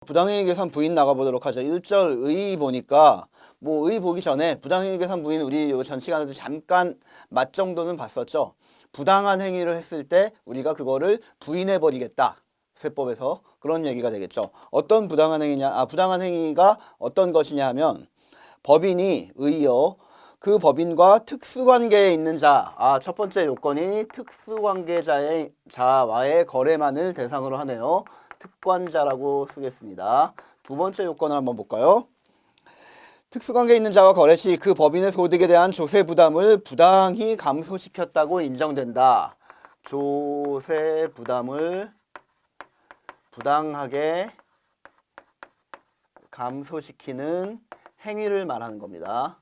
부당행위 계산 부인 나가보도록 하죠. 1절 의 보니까 뭐 의 보기 전에 부당행위 계산 부인 우리 요 전 시간에도 잠깐 맛 정도는 봤었죠. 부당한 행위를 했을 때 우리가 그거를 부인해버리겠다. 세법에서 그런 얘기가 되겠죠. 어떤 부당한 행위냐? 부당한 행위가 어떤 것이냐 하면 법인이 의요. 그 법인과 특수관계에 있는 자. 첫 번째 요건이 특수관계자의 자와의 거래만을 대상으로 하네요. 특관자라고 쓰겠습니다. 두 번째 요건을 한번 볼까요? 특수관계에 있는 자와 거래 시 그 법인의 소득에 대한 조세 부담을 부당히 감소시켰다고 인정된다. 조세 부담을 부당하게 감소시키는 행위를 말하는 겁니다.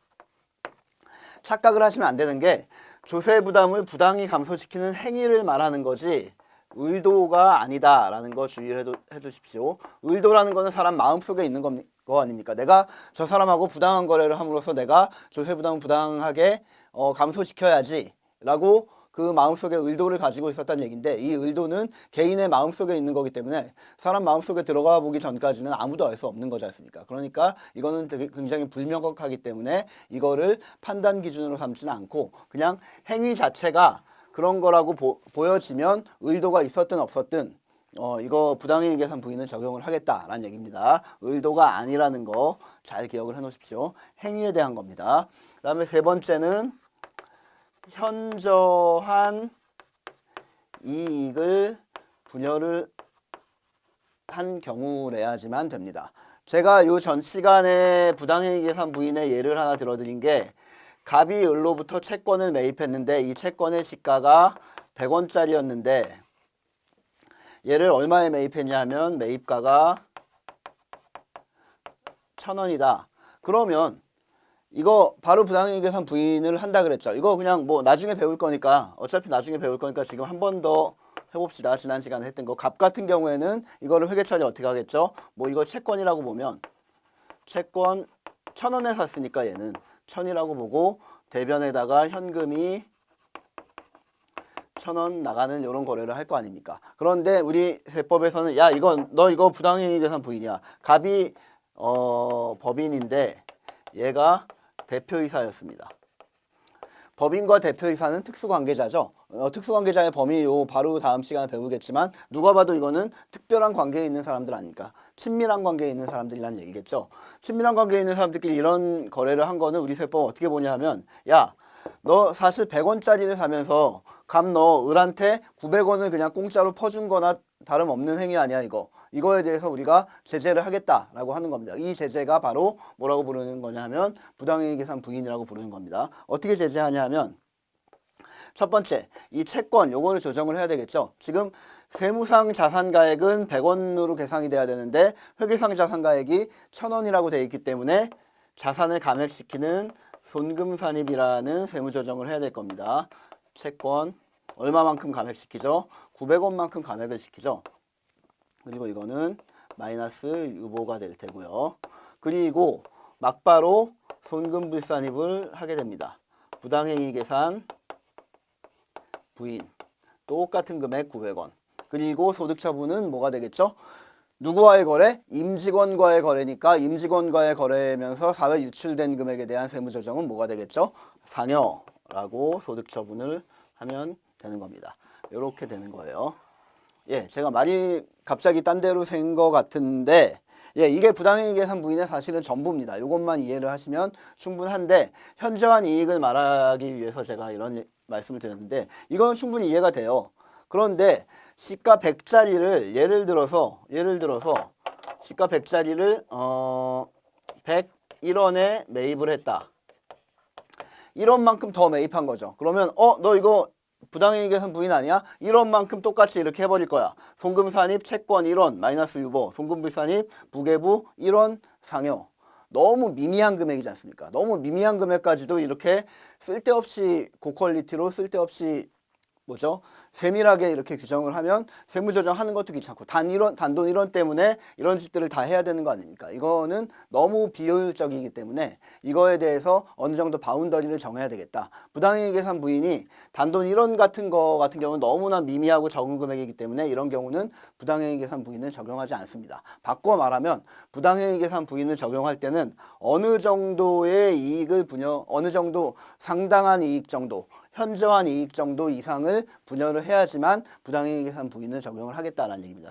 착각을 하시면 안 되는 게 조세 부담을 부당히 감소시키는 행위를 말하는 거지 의도가 아니다라는 거 주의를 해두십시오. 의도라는 거는 사람 마음속에 있는 거 아닙니까? 내가 저 사람하고 부당한 거래를 함으로써 내가 조세 부담을 부당하게 감소시켜야지 라고 그 마음속에 의도를 가지고 있었다는 얘기인데 이 의도는 개인의 마음속에 있는 거기 때문에 사람 마음속에 들어가 보기 전까지는 아무도 알 수 없는 거지 않습니까? 그러니까 이거는 되게 굉장히 불명확하기 때문에 이거를 판단 기준으로 삼지는 않고 그냥 행위 자체가 그런 거라고 보여지면 의도가 있었든 없었든 이거 부당행위 계산 부인을 적용을 하겠다라는 얘기입니다. 의도가 아니라는 거 잘 기억을 해 놓으십시오. 행위에 대한 겁니다. 그 다음에 세 번째는 현저한 이익을 분여를 한 경우래야지만 됩니다. 제가 요 전 시간에 부당행위 계산 부인의 예를 하나 들어드린 게 갑이 을로부터 채권을 매입했는데 이 채권의 시가가 100원짜리였는데 얘를 얼마에 매입했냐 하면 매입가가 1000원이다. 그러면 이거 바로 부당행위 계산 부인을 한다 그랬죠. 이거 그냥 뭐 나중에 배울 거니까 어차피 나중에 배울 거니까 지금 한 번 더 해봅시다. 지난 시간에 했던 거. 갑 같은 경우에는 이거를 회계 처리 어떻게 하겠죠? 뭐 이거 채권이라고 보면 채권 1000원에 샀으니까 얘는 1000이라고 보고 대변에다가 현금이 1000원 나가는 이런 거래를 할 거 아닙니까? 그런데 우리 세법에서는 야 너 이거 부당행위 계산 부인이야. 갑이 법인인데 얘가 대표이사였습니다. 법인과 대표이사는 특수관계자죠. 특수관계자의 범위 요 바로 다음 시간에 배우겠지만 누가 봐도 이거는 특별한 관계에 있는 사람들 아닙니까? 친밀한 관계에 있는 사람들이라는 얘기겠죠. 친밀한 관계에 있는 사람들끼리 이런 거래를 한 거는 우리 세법 어떻게 보냐 하면 야, 너 사실 100원짜리를 사면서 갑 너 을한테 900원을 그냥 공짜로 퍼준 거나 다름없는 행위 아니야 이거. 이거에 대해서 우리가 제재를 하겠다라고 하는 겁니다. 이 제재가 바로 뭐라고 부르는 거냐 하면 부당행위 계산 부인이라고 부르는 겁니다. 어떻게 제재하냐 하면 첫 번째, 이 채권 요거를 조정을 해야 되겠죠. 지금 세무상 자산가액은 100원으로 계산이 돼야 되는데 회계상 자산가액이 1000원이라고 되어 있기 때문에 자산을 감액시키는 손금산입이라는 세무조정을 해야 될 겁니다. 채권 얼마만큼 감액시키죠? 900원만큼 감액을 시키죠. 그리고 이거는 마이너스 유보가 될 테고요. 그리고 막바로 손금불산입을 하게 됩니다. 부당행위 계산 부인 똑같은 금액 900원. 그리고 소득처분은 뭐가 되겠죠? 누구와의 거래? 임직원과의 거래니까 임직원과의 거래면서 사회 유출된 금액에 대한 세무조정은 뭐가 되겠죠? 상여라고 소득처분을 하면 되는 겁니다. 이렇게 되는 거예요. 예, 제가 말이 갑자기 딴 데로 샌 것 같은데 예, 이게 부당행위 계산 부인의 사실은 전부입니다. 이것만 이해를 하시면 충분한데 현저한 이익을 말하기 위해서 제가 이런 말씀을 드렸는데 이거는 충분히 이해가 돼요. 그런데 시가 100짜리를 예를 들어서 시가 100짜리를 101원에 매입을 했다. 1원만큼 더 매입한 거죠. 그러면 너 이거 부당행위 계산 부인 아니야? 1원만큼 똑같이 이렇게 해버릴 거야. 송금산입 채권 1원 마이너스 유보, 송금불산입 부계부 1원 상여. 너무 미미한 금액이지 않습니까? 너무 미미한 금액까지도 이렇게 쓸데없이 고퀄리티로 쓸데없이 세밀하게 이렇게 규정을 하면 세무조정하는 것도 귀찮고 단돈 1원 때문에 이런 짓들을 다 해야 되는 거 아닙니까? 이거는 너무 비효율적이기 때문에 이거에 대해서 어느 정도 바운더리를 정해야 되겠다. 부당이익 계산 부인이 단돈 1원 같은 경우는 너무나 미미하고 적은 금액이기 때문에 이런 경우는 부당이익 계산 부인을 적용하지 않습니다. 바꿔 말하면 부당이익 계산 부인을 적용할 때는 어느 정도의 어느 정도 상당한 이익 정도, 현저한 이익 정도 이상을 분여를 해야지만 부당이익 계산 부인을 적용을 하겠다라는 얘기입니다.